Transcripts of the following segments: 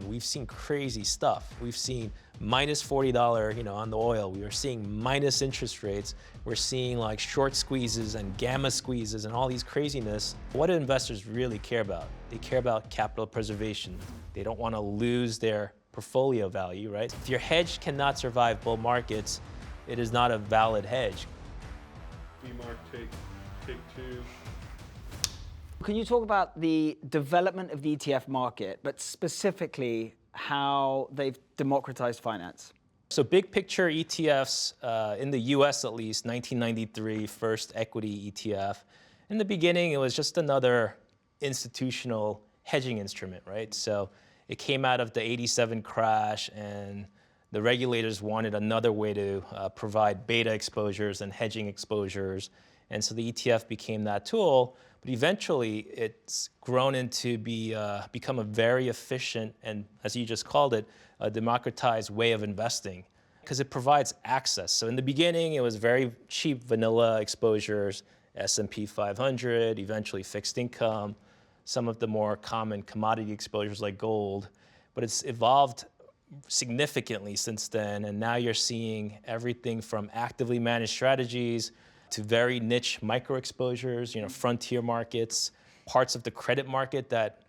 We've seen crazy stuff. We've seen minus $40, on the oil. We are seeing minus interest rates. We're seeing like short squeezes and gamma squeezes and all these craziness. What do investors really care about? They care about capital preservation. They don't want to lose their portfolio value, right? If your hedge cannot survive bull markets, it is not a valid hedge. B-Mark, take two. Can you talk about the development of the ETF market, but specifically how they've democratized finance? So big picture ETFs, in the US at least, 1993, first equity ETF. In the beginning, it was just another institutional hedging instrument, right? So it came out of the 87 crash, and the regulators wanted another way to provide beta exposures and hedging exposures. And so the ETF became that tool. But eventually, it's grown into become a very efficient and, as you just called it, a democratized way of investing because it provides access. So in the beginning, it was very cheap vanilla exposures, S&P 500, eventually fixed income, some of the more common commodity exposures like gold. But it's evolved significantly since then, and now you're seeing everything from actively managed strategies to very niche micro exposures, frontier markets, parts of the credit market that,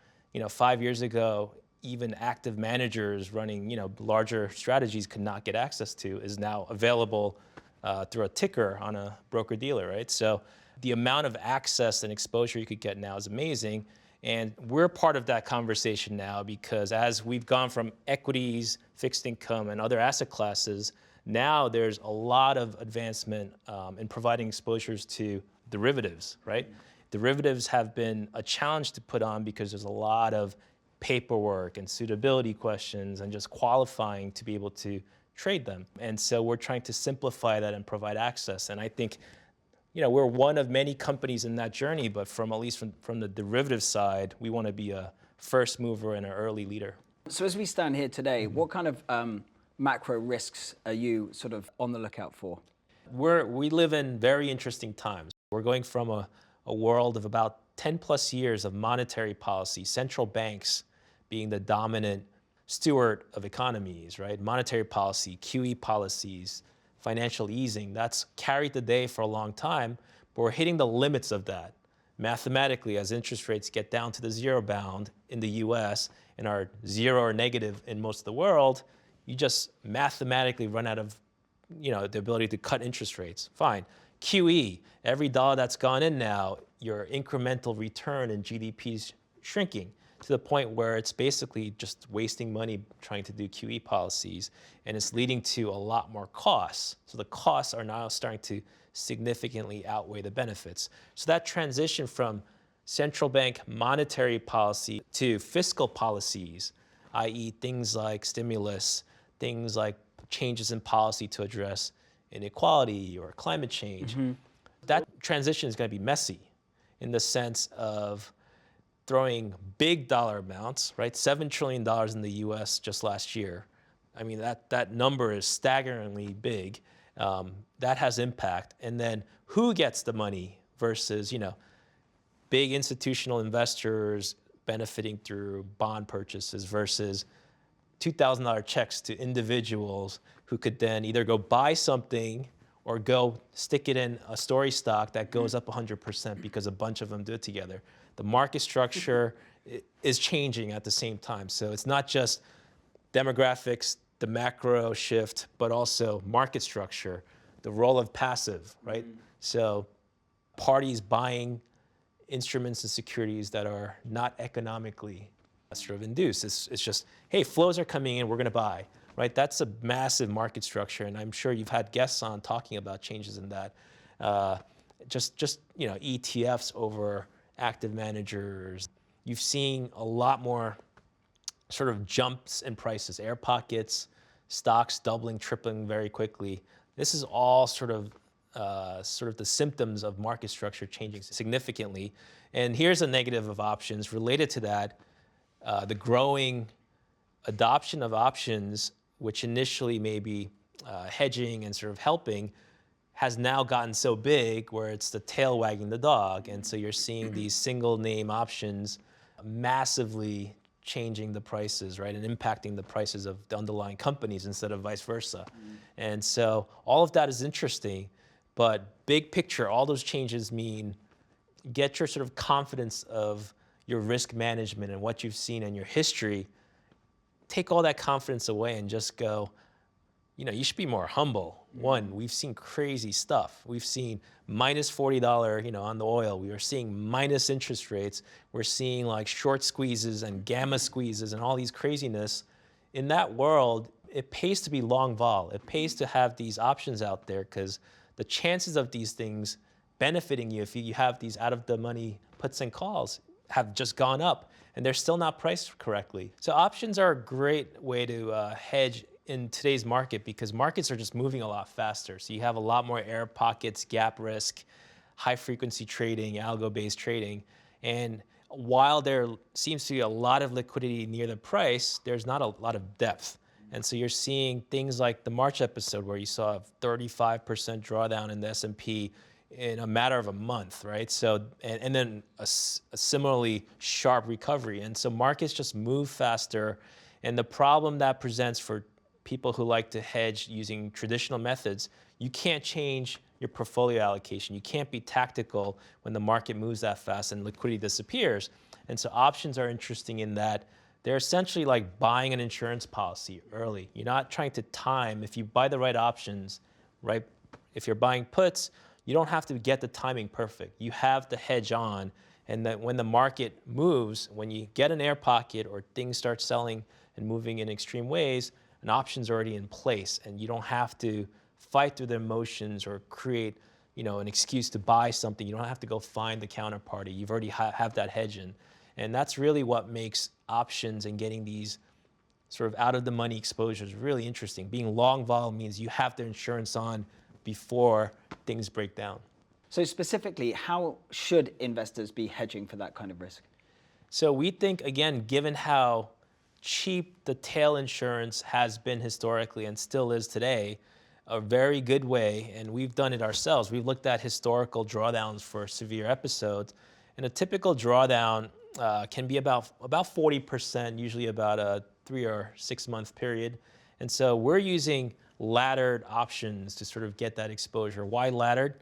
5 years ago, even active managers running, larger strategies could not get access to is now available through a ticker on a broker dealer, right? So the amount of access and exposure you could get now is amazing. And we're part of that conversation now because as we've gone from equities, fixed income, and other asset classes, now there's a lot of advancement in providing exposures to derivatives, right? Derivatives have been a challenge to put on because there's a lot of paperwork and suitability questions and just qualifying to be able to trade them. And so we're trying to simplify that and provide access. And I think, we're one of many companies in that journey, but at least from the derivative side, we want to be a first mover and an early leader. So as we stand here today, what kind of macro risks are you sort of on the lookout for? We live in very interesting times. We're going from a world of about 10 plus years of monetary policy, central banks being the dominant steward of economies, right? Monetary policy, QE policies, financial easing, that's carried the day for a long time, but we're hitting the limits of that. Mathematically, as interest rates get down to the zero bound in the US and are zero or negative in most of the world, you just mathematically run out of, the ability to cut interest rates. Fine. QE, every dollar that's gone in now, your incremental return in GDP is shrinking to the point where it's basically just wasting money trying to do QE policies, and it's leading to a lot more costs. So the costs are now starting to significantly outweigh the benefits. So that transition from central bank monetary policy to fiscal policies, i.e. things like stimulus, things like changes in policy to address inequality or climate change, that transition is going to be messy in the sense of throwing big dollar amounts, right? $7 trillion in the US just last year. I mean, that number is staggeringly big. That has impact. And then who gets the money versus, big institutional investors benefiting through bond purchases versus $2,000 checks to individuals who could then either go buy something or go stick it in a story stock that goes up 100% because a bunch of them do it together. The market structure is changing at the same time. So it's not just demographics, the macro shift, but also market structure, the role of passive, right? So parties buying instruments and securities that are not economically sort of induced. It's just, hey, flows are coming in, we're going to buy, right? That's a massive market structure, and I'm sure you've had guests on talking about changes in that. ETFs over active managers. You've seen a lot more sort of jumps in prices, air pockets, stocks doubling, tripling very quickly. This is all sort of the symptoms of market structure changing significantly. And here's a negative of options related to that. The growing adoption of options, which initially may be hedging and sort of helping, has now gotten so big where it's the tail wagging the dog. And so you're seeing these single name options massively changing the prices, right, and impacting the prices of the underlying companies instead of vice versa. And so all of that is interesting, but big picture, all those changes mean get your sort of confidence of your risk management and what you've seen in your history, take all that confidence away and just go, you should be more humble. One, we've seen crazy stuff. We've seen minus $40, on the oil. We are seeing minus interest rates. We're seeing like short squeezes and gamma squeezes and all these craziness. In that world, it pays to be long vol. It pays to have these options out there because the chances of these things benefiting you if you have these out of the money puts and calls have just gone up, and they're still not priced correctly. So options are a great way to hedge in today's market because markets are just moving a lot faster. So you have a lot more air pockets, gap risk, high frequency trading, algo-based trading. And while there seems to be a lot of liquidity near the price, there's not a lot of depth. And so you're seeing things like the March episode where you saw a 35% drawdown in the S&P in a matter of a month, right? So, and then a similarly sharp recovery. And so markets just move faster. And the problem that presents for people who like to hedge using traditional methods, you can't change your portfolio allocation. You can't be tactical when the market moves that fast and liquidity disappears. And so options are interesting in that they're essentially like buying an insurance policy early. You're not trying to time. If you buy the right options, right? If you're buying puts, you don't have to get the timing perfect. You have the hedge on, and that when the market moves, when you get an air pocket or things start selling and moving in extreme ways, an option's already in place, and you don't have to fight through the emotions or create, an excuse to buy something. You don't have to go find the counterparty. You've already have that hedge in, and that's really what makes options and getting these sort of out of the money exposures really interesting. Being long vol means you have the insurance on before things break down. So specifically, how should investors be hedging for that kind of risk? So we think, again, given how cheap the tail insurance has been historically and still is today, a very good way, and we've done it ourselves. We've looked at historical drawdowns for severe episodes, and a typical drawdown can be about 40%, usually about a 3 or 6 month period. And so we're using laddered options to sort of get that exposure. Why laddered?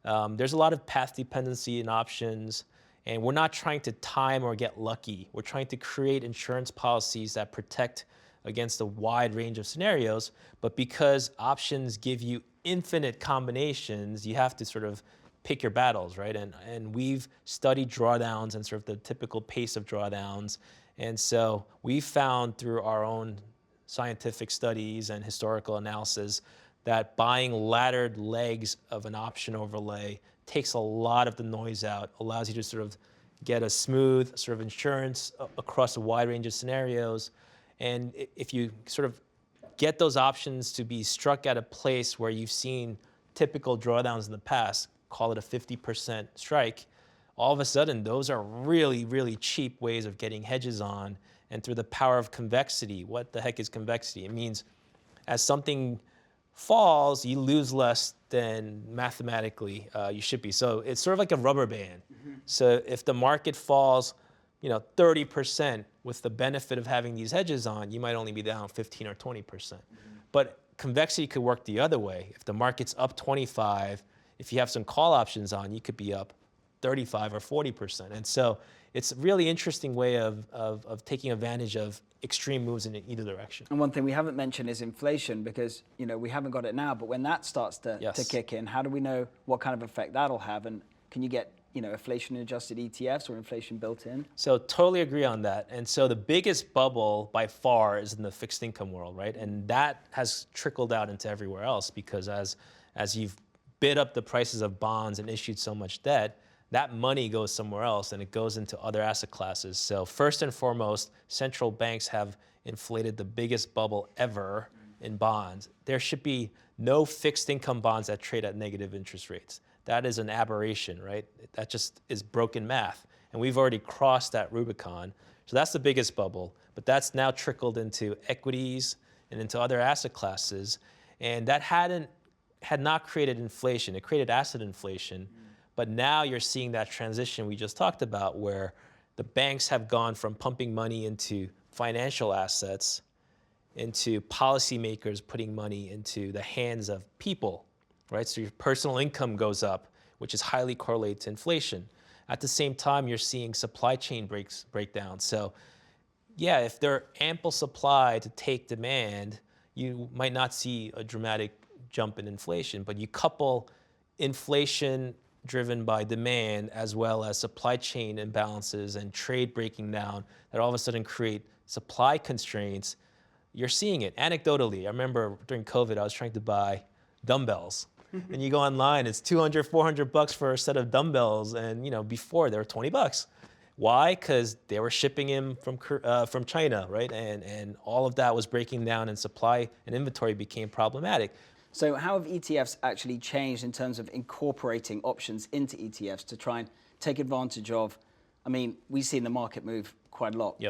There's a lot of path dependency in options, and we're not trying to time or get lucky. We're trying to create insurance policies that protect against a wide range of scenarios, but because options give you infinite combinations, you have to sort of pick your battles, right? And we've studied drawdowns and sort of the typical pace of drawdowns, and so we found through our own scientific studies and historical analysis that buying laddered legs of an option overlay takes a lot of the noise out, allows you to sort of get a smooth sort of insurance across a wide range of scenarios. And if you sort of get those options to be struck at a place where you've seen typical drawdowns in the past, call it a 50% strike, all of a sudden those are really, really cheap ways of getting hedges on. And through the power of convexity, what the heck is convexity? It means as something falls, you lose less than mathematically you should be. So it's sort of like a rubber band. So if the market falls, 30% with the benefit of having these hedges on, you might only be down 15 or 20%. But convexity could work the other way. If the market's up 25, if you have some call options on, you could be up 35 or 40%. And so it's a really interesting way of taking advantage of extreme moves in either direction. And one thing we haven't mentioned is inflation, because we haven't got it now, but when that starts to kick in, how do we know what kind of effect that'll have? And can you get inflation-adjusted ETFs or inflation built in? So totally agree on that. And so the biggest bubble by far is in the fixed income world, right? And that has trickled out into everywhere else because as you've bid up the prices of bonds and issued so much debt, that money goes somewhere else and it goes into other asset classes. So first and foremost, central banks have inflated the biggest bubble ever in bonds. There should be no fixed income bonds that trade at negative interest rates. That is an aberration, right? That just is broken math. And we've already crossed that Rubicon. So that's the biggest bubble. But that's now trickled into equities and into other asset classes. And that had not created inflation. It created asset inflation. But now you're seeing that transition we just talked about where the banks have gone from pumping money into financial assets into policymakers putting money into the hands of people, right? So your personal income goes up, which is highly correlated to inflation. At the same time, you're seeing supply chain break down. So yeah, if there are ample supply to take demand, you might not see a dramatic jump in inflation, but you couple inflation driven by demand as well as supply chain imbalances and trade breaking down that all of a sudden create supply constraints. You're seeing it. Anecdotally, I remember during COVID, I was trying to buy dumbbells. And you go online, it's 200, 400 bucks for a set of dumbbells. And before they were 20 bucks. Why? Because they were shipping in from China, right? And all of that was breaking down and supply and inventory became problematic. So how have ETFs actually changed in terms of incorporating options into ETFs to try and take advantage of, we've seen the market move quite a lot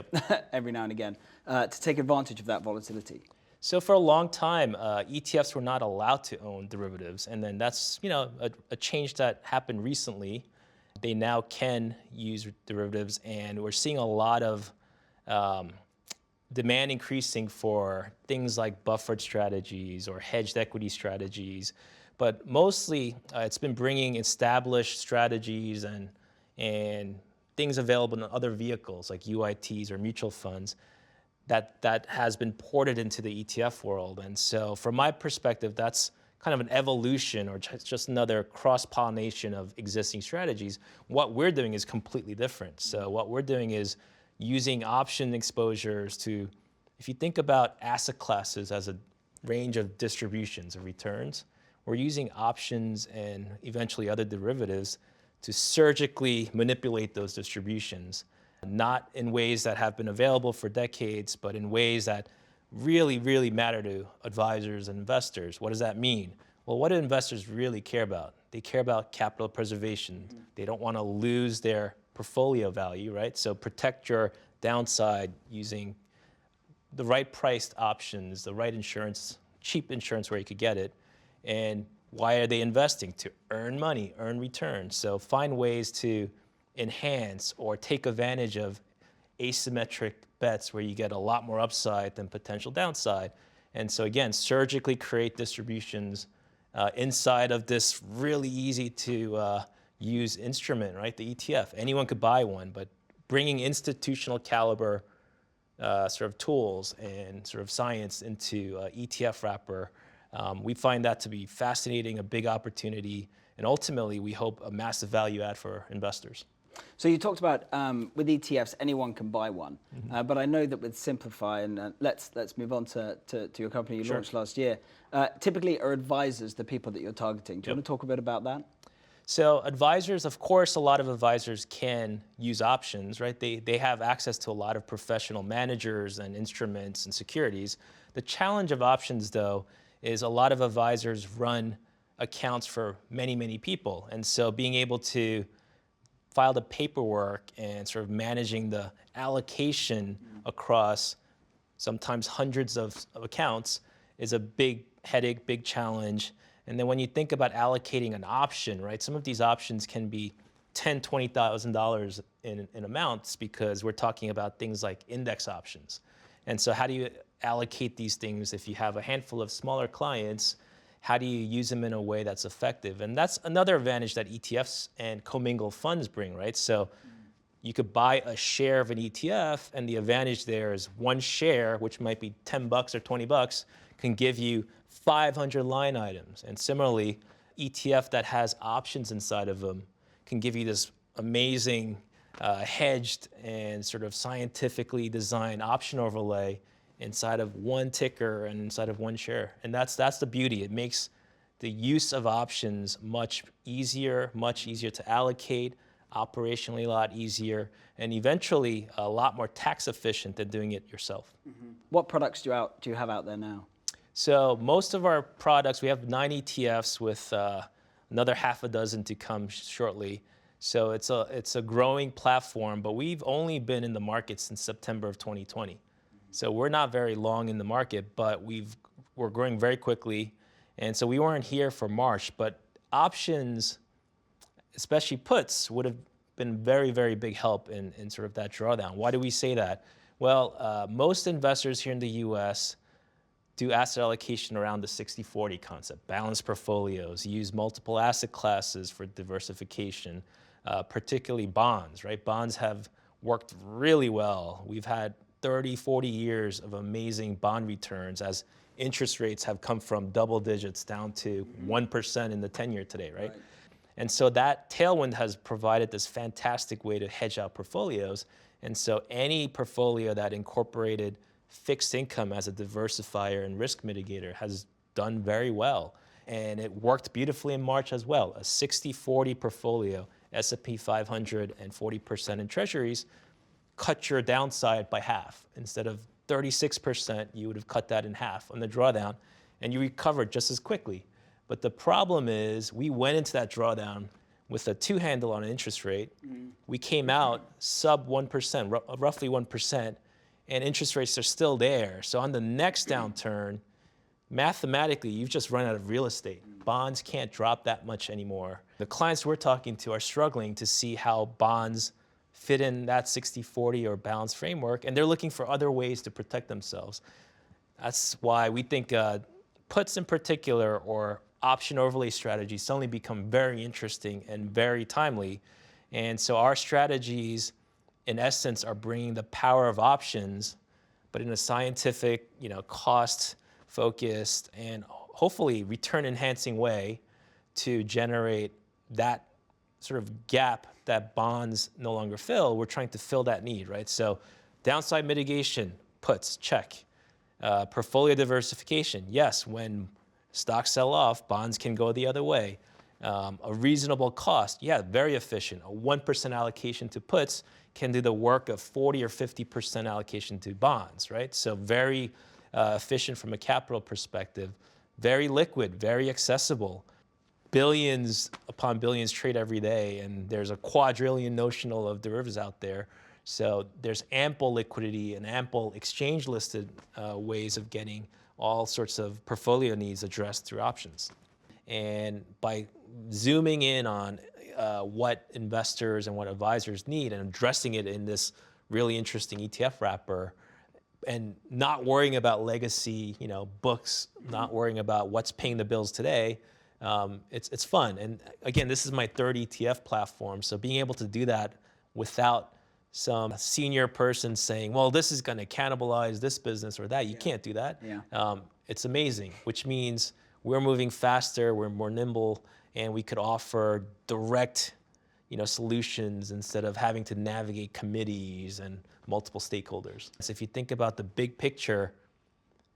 every now and again, to take advantage of that volatility? So for a long time, ETFs were not allowed to own derivatives. And then that's a change that happened recently. They now can use derivatives, and we're seeing a lot of demand increasing for things like buffered strategies or hedged equity strategies. But mostly, it's been bringing established strategies and things available in other vehicles like UITs or mutual funds that has been ported into the ETF world. And so from my perspective, that's kind of an evolution or just another cross-pollination of existing strategies. What we're doing is completely different. So what we're doing is using option exposures to, if you think about asset classes as a range of distributions of returns, we're using options and eventually other derivatives to surgically manipulate those distributions, not in ways that have been available for decades, but in ways that really, really matter to advisors and investors. What does that mean? Well, what do investors really care about? They care about capital preservation. Mm-hmm. They don't want to lose their portfolio value, right? So protect your downside using the right priced options, the right insurance, cheap insurance where you could get it. And why are they investing? To earn money, earn returns. So find ways to enhance or take advantage of asymmetric bets where you get a lot more upside than potential downside. And so again, surgically create distributions inside of this really easy to use instrument, right? The ETF. Anyone could buy one, but bringing institutional caliber sort of tools and sort of science into ETF wrapper, we find that to be fascinating, a big opportunity, and ultimately we hope a massive value add for investors. So you talked about with ETFs, anyone can buy one, mm-hmm. But I know that with Simplify, and let's move on to your company you launched last year. Typically, are advisors the people that you're targeting? Do you want to talk a bit about that? So advisors, of course, a lot of advisors can use options, right? They have access to a lot of professional managers and instruments and securities. The challenge of options, though, is a lot of advisors run accounts for many, many people, and so being able to file the paperwork and sort of managing the allocation across sometimes hundreds of accounts is a big headache, big challenge. And then when you think about allocating an option, right, some of these options can be $10,000, $20,000 in amounts because we're talking about things like index options. And so how do you allocate these things if you have a handful of smaller clients? How do you use them in a way that's effective? And that's another advantage that ETFs and commingled funds bring, right? So you could buy a share of an ETF, and the advantage there is one share, which might be 10 bucks or 20 bucks, can give you 500 line items. And similarly, ETF that has options inside of them can give you this amazing hedged and sort of scientifically designed option overlay inside of one ticker and inside of one share. And that's the beauty. It makes the use of options much easier to allocate, operationally a lot easier, and eventually a lot more tax efficient than doing it yourself. Mm-hmm. What products do you have out there now? So most of our products, we have 9 ETFs with another half a dozen to come shortly. So it's a growing platform, but we've only been in the market since September of 2020. So we're not very long in the market, but we're growing very quickly. And so we weren't here for March, but options, especially puts, would have been very, very big help in sort of that drawdown. Why do we say that? Well, most investors here in the US do asset allocation around the 60-40 concept, balanced portfolios, use multiple asset classes for diversification, particularly bonds, right? Bonds have worked really well. We've had 30, 40 years of amazing bond returns as interest rates have come from double digits down to 1% in the 10-year today, right? And so that tailwind has provided this fantastic way to hedge out portfolios. And so any portfolio that incorporated fixed income as a diversifier and risk mitigator has done very well. And it worked beautifully in March as well. A 60-40 portfolio, S&P 500 and 40% in treasuries, cut your downside by half. Instead of 36%, you would have cut that in half on the drawdown, and you recovered just as quickly. But the problem is we went into that drawdown with a 2-handle on an interest rate. We came out sub 1%, roughly 1%, and interest rates are still there. So on the next downturn, mathematically, you've just run out of real estate. Bonds can't drop that much anymore. The clients we're talking to are struggling to see how bonds fit in that 60-40 or balanced framework, and they're looking for other ways to protect themselves. That's why we think puts in particular or option overlay strategies suddenly become very interesting and very timely. And so our strategies, in essence, are bringing the power of options, but in a scientific, cost-focused and hopefully return-enhancing way to generate that sort of gap that bonds no longer fill. We're trying to fill that need, right? So downside mitigation, puts, check. Portfolio diversification, yes, when stocks sell off, bonds can go the other way. A reasonable cost, yeah, very efficient. A 1% allocation to puts can do the work of 40 or 50% allocation to bonds, right? So very efficient from a capital perspective, very liquid, very accessible. Billions upon billions trade every day, and there's a quadrillion notional of derivatives out there. So there's ample liquidity and ample exchange-listed ways of getting all sorts of portfolio needs addressed through options. And by zooming in on what investors and what advisors need and addressing it in this really interesting ETF wrapper, and not worrying about legacy, books, not worrying about what's paying the bills today, it's fun. And again, this is my third ETF platform, so being able to do that without some senior person saying, well, this is going to cannibalize this business or that. You can't do that. It's amazing, which means we're moving faster, we're more nimble, and we could offer direct solutions instead of having to navigate committees and multiple stakeholders. So if you think about the big picture,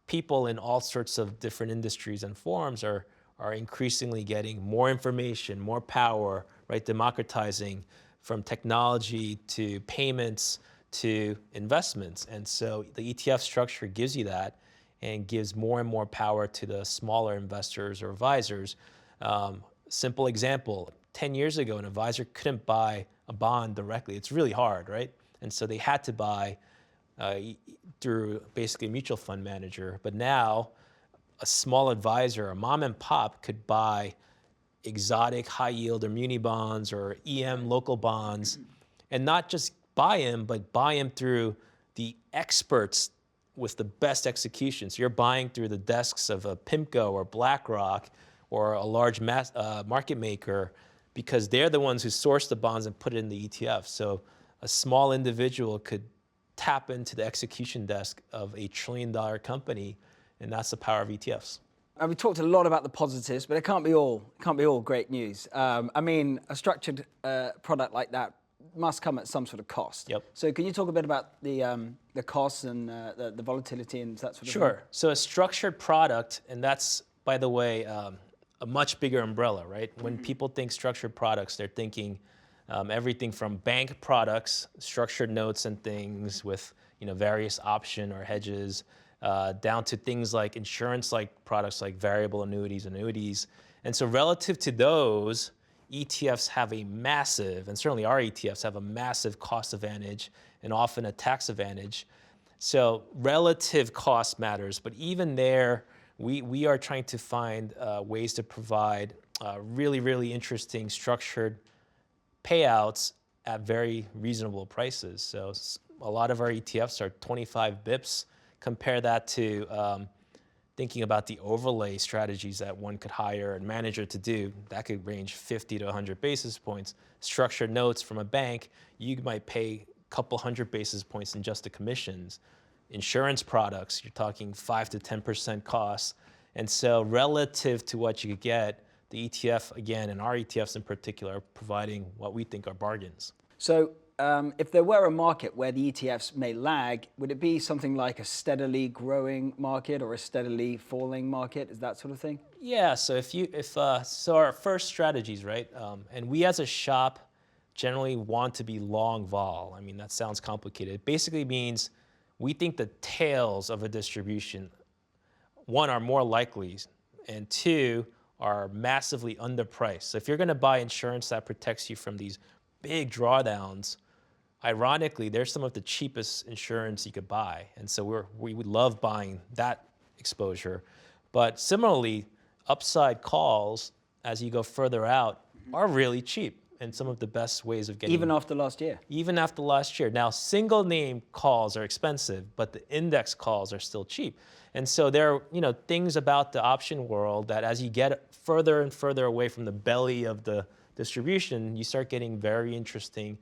people in all sorts of different industries and forms are increasingly getting more information, more power, right? Democratizing from technology to payments to investments. And so the ETF structure gives you that and gives more and more power to the smaller investors or advisors. Simple example, 10 years ago, an advisor couldn't buy a bond directly. It's really hard, right? And so they had to buy through basically a mutual fund manager. But now a small advisor, a mom and pop, could buy exotic high yield or muni bonds or EM local bonds, and not just buy them, but buy them through the experts with the best execution. So you're buying through the desks of a PIMCO or BlackRock or a large market maker, because they're the ones who source the bonds and put it in the ETF. So a small individual could tap into the execution desk of a $1 trillion company, and that's the power of ETFs. We talked a lot about the positives, but it can't be all great news. A structured product like that must come at some sort of cost. Yep. So can you talk a bit about the costs and the volatility and that sort of thing? Sure. So a structured product, and that's, by the way, a much bigger umbrella, right? When people think structured products, they're thinking everything from bank products, structured notes and things with various option or hedges, down to things like insurance-like products like variable annuities. And so relative to those, ETFs have a massive, and certainly our ETFs have a massive cost advantage and often a tax advantage. So relative cost matters, but even there, we are trying to find ways to provide really, really interesting structured payouts at very reasonable prices. So a lot of our ETFs are 25 bips. Compare that to thinking about the overlay strategies that one could hire a manager to do. That could range 50 to 100 basis points. Structured notes from a bank, you might pay a couple hundred basis points in just the commissions. Insurance products, you're talking 5 to 10% costs. And so relative to what you could get, the ETF, again, and our ETFs in particular, are providing what we think are bargains. So if there were a market where the ETFs may lag, would it be something like a steadily growing market or a steadily falling market? Is that sort of thing? Yeah, so so our first strategies, right? And we as a shop generally want to be long vol. I mean, that sounds complicated. It basically means we think the tails of a distribution, one, are more likely, and two, are massively underpriced. So if you're going to buy insurance that protects you from these big drawdowns, ironically, they're some of the cheapest insurance you could buy. And so we would love buying that exposure. But similarly, upside calls, as you go further out, are really cheap and some of the best ways of getting. Even after last year? Even after last year. Now, single name calls are expensive, but the index calls are still cheap. And so there are things about the option world that as you get further and further away from the belly of the distribution, you start getting very interesting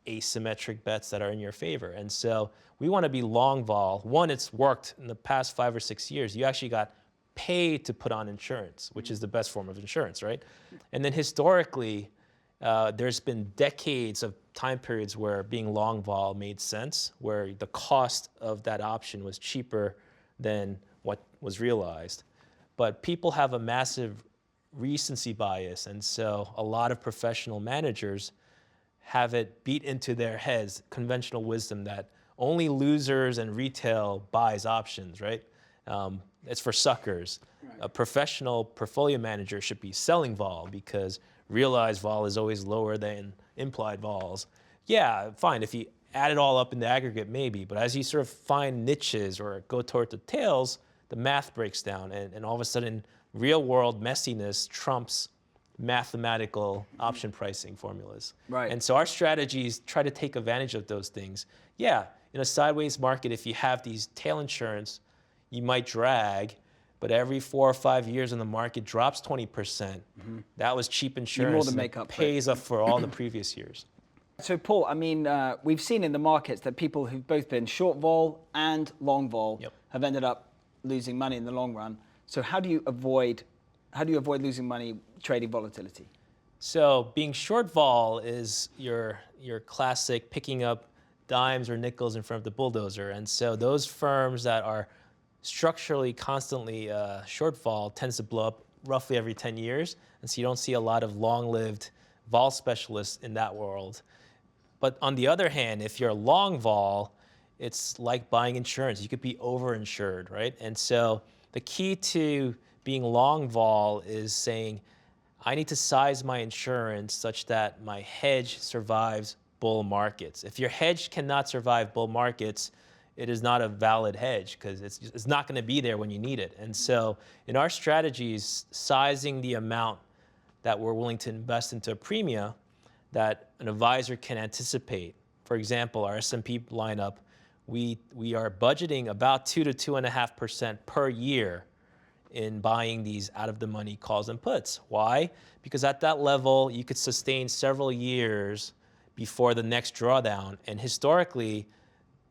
asymmetric bets that are in your favor. And so we want to be long vol. One, it's worked in the past 5 or 6 years. You actually got paid to put on insurance, which is the best form of insurance, right? And then historically, there's been decades of time periods where being long vol made sense, where the cost of that option was cheaper than what was realized. But people have a massive recency bias, and so a lot of professional managers have it beat into their heads, conventional wisdom that only losers and retail buys options, right? It's for suckers. Right. A professional portfolio manager should be selling vol because realized vol is always lower than implied vols. Yeah, fine, if you add it all up in the aggregate, maybe, but as you sort of find niches or go toward the tails, the math breaks down, and all of a sudden, real world messiness trumps mathematical option pricing formulas. Right. And so our strategies try to take advantage of those things. Yeah, in a sideways market, if you have these tail insurance, you might drag, but every 4 or 5 years when the market drops 20%, that was cheap insurance. You more than make up pays up for all the previous years. So Paul, I mean, we've seen in the markets that people who've both been short vol and long vol have ended up losing money in the long run. So how do you avoid losing money trading volatility? So being short vol is your classic picking up dimes or nickels in front of the bulldozer. And so those firms that are structurally constantly short vol tends to blow up roughly every 10 years. And so you don't see a lot of long-lived vol specialists in that world. But on the other hand, if you're long vol, it's like buying insurance. You could be overinsured, right? And so the key to being long vol is saying, I need to size my insurance such that my hedge survives bull markets. If your hedge cannot survive bull markets, it is not a valid hedge because it's not going to be there when you need it. And so in our strategies, sizing the amount that we're willing to invest into a premia that an advisor can anticipate. For example, our S&P lineup, we are budgeting about 2 to 2.5% per year in buying these out-of-the-money calls and puts. Why? Because at that level, you could sustain several years before the next drawdown. And historically,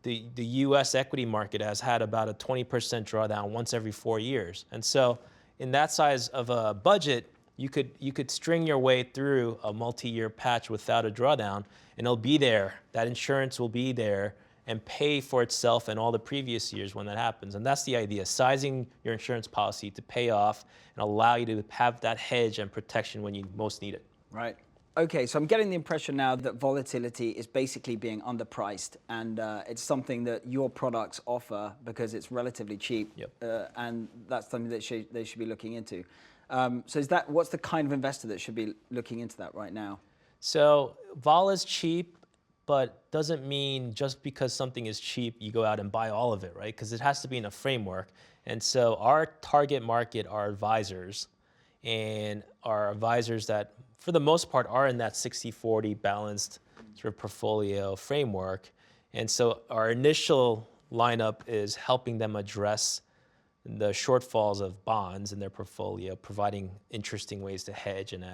the U.S. equity market has had about a 20% drawdown once every 4 years. And so in that size of a budget, you could string your way through a multi-year patch without a drawdown, and it'll be there. That insurance will be there and pay for itself and all the previous years when that happens. And that's the idea, sizing your insurance policy to pay off and allow you to have that hedge and protection when you most need it. Right. Okay, so I'm getting the impression now that volatility is basically being underpriced, and it's something that your products offer because it's relatively cheap, and that's something that they should be looking into. So what's the kind of investor that should be looking into that right now? So vol is cheap, but doesn't mean just because something is cheap, you go out and buy all of it, right? Because it has to be in a framework. And so our target market are advisors, and our advisors that, for the most part, are in that 60-40 balanced sort of portfolio framework. And so our initial lineup is helping them address the shortfalls of bonds in their portfolio, providing interesting ways to hedge and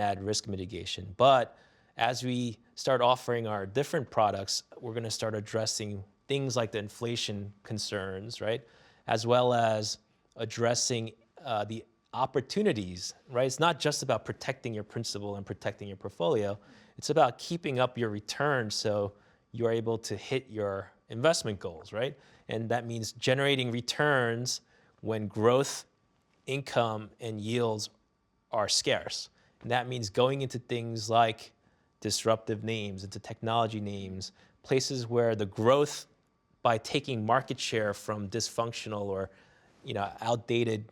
add risk mitigation. But as we start offering our different products, we're going to start addressing things like the inflation concerns, right? As well as addressing the opportunities, right? It's not just about protecting your principal and protecting your portfolio. It's about keeping up your return so you're able to hit your investment goals, right? And that means generating returns when growth, income, and yields are scarce. And that means going into things like disruptive names, into technology names, places where the growth by taking market share from dysfunctional or outdated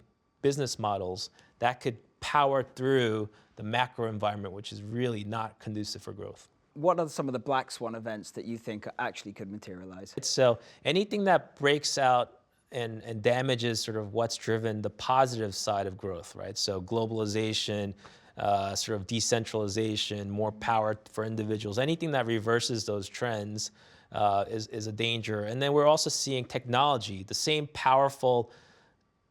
business models, that could power through the macro environment, which is really not conducive for growth. What are some of the black swan events that you think actually could materialize? So anything that breaks out and damages sort of what's driven the positive side of growth, right? So globalization, sort of decentralization, more power for individuals, anything that reverses those trends is a danger. And then we're also seeing technology, the same powerful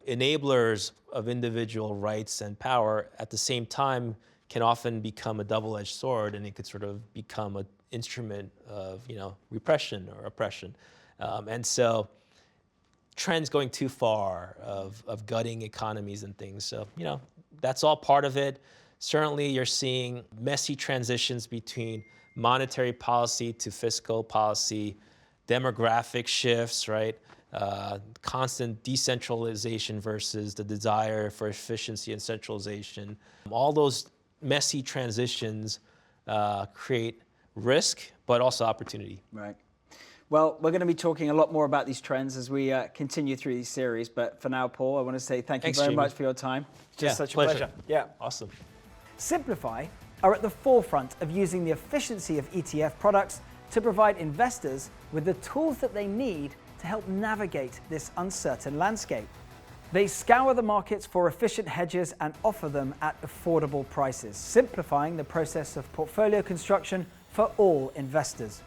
enablers of individual rights and power at the same time can often become a double-edged sword, and it could sort of become an instrument of repression or oppression. And so trends going too far of gutting economies and things. So that's all part of it. Certainly you're seeing messy transitions between monetary policy to fiscal policy, demographic shifts, right? Constant decentralization versus the desire for efficiency and centralization. All those messy transitions create risk, but also opportunity. Right. Well, we're going to be talking a lot more about these trends as we continue through these series. But for now, Paul, I want to say thank you very much for your time. Just such a pleasure. Yeah. Awesome. Simplify are at the forefront of using the efficiency of ETF products to provide investors with the tools that they need to help navigate this uncertain landscape. They scour the markets for efficient hedges and offer them at affordable prices, simplifying the process of portfolio construction for all investors.